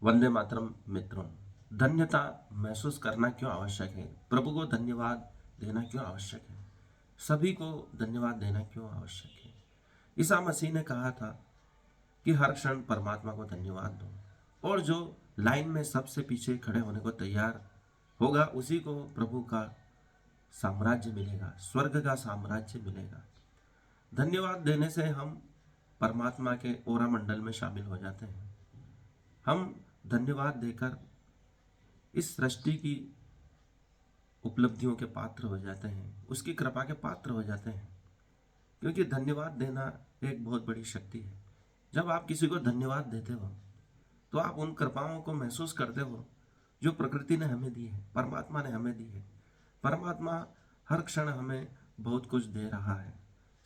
वंदे मातरम मित्रों। धन्यता महसूस करना क्यों आवश्यक है? प्रभु को धन्यवाद देना क्यों आवश्यक है? सभी को धन्यवाद देना क्यों आवश्यक है? ईसा मसीह ने कहा था कि हर क्षण परमात्मा को धन्यवाद दो, और जो लाइन में सबसे पीछे खड़े होने को तैयार होगा उसी को प्रभु का साम्राज्य मिलेगा, स्वर्ग का साम्राज्य मिलेगा। धन्यवाद देने से हम परमात्मा के ओरा मंडल में शामिल हो जाते हैं। हम धन्यवाद देकर इस सृष्टि की उपलब्धियों के पात्र हो जाते हैं, उसकी कृपा के पात्र हो जाते हैं, क्योंकि धन्यवाद देना एक बहुत बड़ी शक्ति है। जब आप किसी को धन्यवाद देते हो तो आप उन कृपाओं को महसूस करते हो जो प्रकृति ने हमें दी है, परमात्मा ने हमें दी है। परमात्मा हर क्षण हमें बहुत कुछ दे रहा है।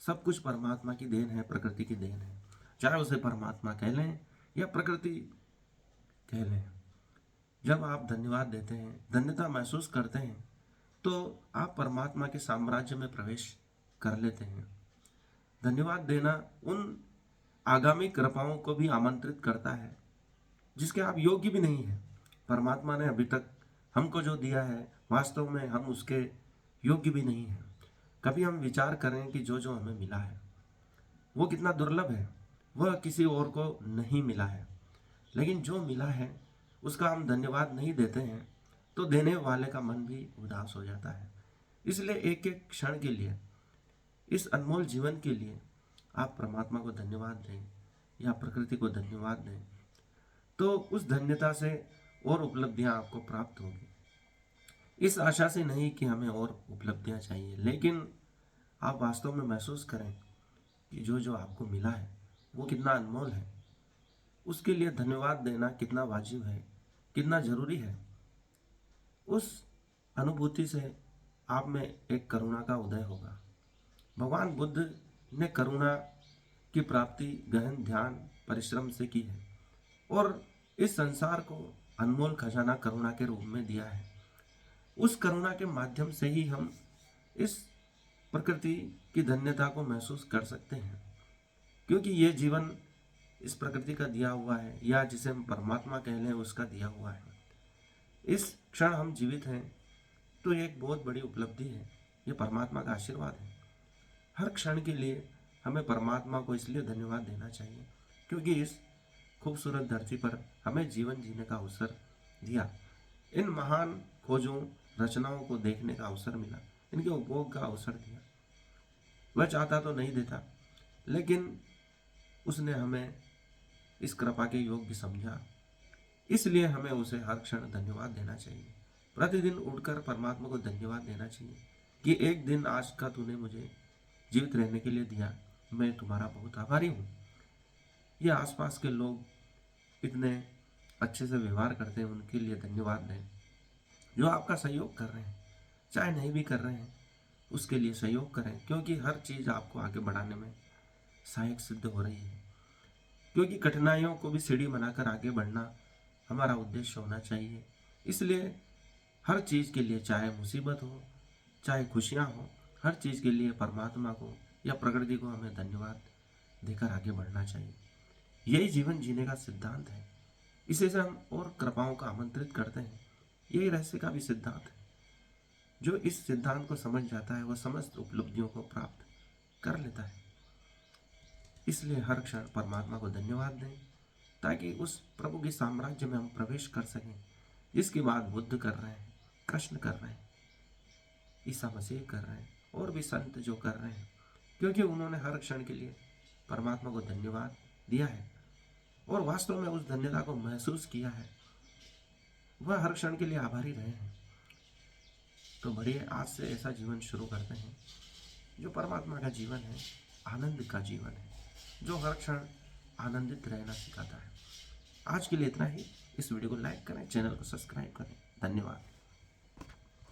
सब कुछ परमात्मा की देन है, प्रकृति की देन है, चाहे उसे परमात्मा कह लें या प्रकृति कह लें। जब आप धन्यवाद देते हैं, धन्यता महसूस करते हैं, तो आप परमात्मा के साम्राज्य में प्रवेश कर लेते हैं। धन्यवाद देना उन आगामी कृपाओं को भी आमंत्रित करता है जिसके आप योग्य भी नहीं हैं। परमात्मा ने अभी तक हमको जो दिया है वास्तव में हम उसके योग्य भी नहीं हैं। कभी हम विचार करें कि जो जो हमें मिला है वो कितना दुर्लभ है, वह किसी और को नहीं मिला है। लेकिन जो मिला है उसका हम धन्यवाद नहीं देते हैं तो देने वाले का मन भी उदास हो जाता है। इसलिए एक एक क्षण के लिए, इस अनमोल जीवन के लिए आप परमात्मा को धन्यवाद दें या प्रकृति को धन्यवाद दें, तो उस धन्यता से और उपलब्धियां आपको प्राप्त होगी। इस आशा से नहीं कि हमें और उपलब्धियां चाहिए, लेकिन आप वास्तव में महसूस करें कि जो जो आपको मिला है वो कितना अनमोल है। उसके लिए धन्यवाद देना कितना वाजिब है, कितना जरूरी है। उस अनुभूति से आप में एक करुणा का उदय होगा। भगवान बुद्ध ने करुणा की प्राप्ति गहन ध्यान परिश्रम से की है, और इस संसार को अनमोल खजाना करुणा के रूप में दिया है। उस करुणा के माध्यम से ही हम इस प्रकृति की धन्यता को महसूस कर सकते हैं, क्योंकि ये जीवन इस प्रकृति का दिया हुआ है, या जिसे हम परमात्मा कह लें उसका दिया हुआ है। इस क्षण हम जीवित हैं तो ये एक बहुत बड़ी उपलब्धि है, ये परमात्मा का आशीर्वाद है। हर क्षण के लिए हमें परमात्मा को इसलिए धन्यवाद देना चाहिए क्योंकि इस खूबसूरत धरती पर हमें जीवन जीने का अवसर दिया, इन महान खोजों रचनाओं को देखने का अवसर मिला, इनके उपभोग का अवसर दिया। वह चाहता तो नहीं देता, लेकिन उसने हमें इस कृपा के योग्य समझा, इसलिए हमें उसे हर क्षण धन्यवाद देना चाहिए। प्रतिदिन उठकर परमात्मा को धन्यवाद देना चाहिए कि एक दिन आज का तूने मुझे जीवित रहने के लिए दिया, मैं तुम्हारा बहुत आभारी हूँ। ये आसपास के लोग इतने अच्छे से व्यवहार करते हैं, उनके लिए धन्यवाद दें। जो आपका सहयोग कर रहे हैं, चाहे नहीं भी कर रहे हैं, उसके लिए सहयोग करें, क्योंकि हर चीज़ आपको आगे बढ़ाने में सहायक सिद्ध हो रही है। क्योंकि कठिनाइयों को भी सीढ़ी बनाकर आगे बढ़ना हमारा उद्देश्य होना चाहिए। इसलिए हर चीज़ के लिए, चाहे मुसीबत हो चाहे खुशियाँ हो, हर चीज़ के लिए परमात्मा को या प्रकृति को हमें धन्यवाद देकर आगे बढ़ना चाहिए। यही जीवन जीने का सिद्धांत है। इसी से हम और कृपाओं का आमंत्रित करते हैं। यही रहस्य का भी सिद्धांत है। जो इस सिद्धांत को समझ जाता है वह समस्त उपलब्धियों को प्राप्त कर लेता है। इसलिए हर क्षण परमात्मा को धन्यवाद दें, ताकि उस प्रभु के साम्राज्य में हम प्रवेश कर सकें जिसकी बात बुद्ध कर रहे हैं, कृष्ण कर रहे हैं, ईसा मसीह कर रहे हैं, और भी संत जो कर रहे हैं, क्योंकि उन्होंने हर क्षण के लिए परमात्मा को धन्यवाद दिया है और वास्तव में उस धन्यता को महसूस किया है। वह हर क्षण के लिए आभारी रहे हैं। तो बढ़िए, आज से ऐसा जीवन शुरू करते हैं जो परमात्मा का जीवन है, आनंद का जीवन है, जो हर क्षण आनंदित रहना सिखाता है। आज के लिए इतना ही। इस वीडियो को लाइक करें, चैनल को सब्सक्राइब करें। धन्यवाद।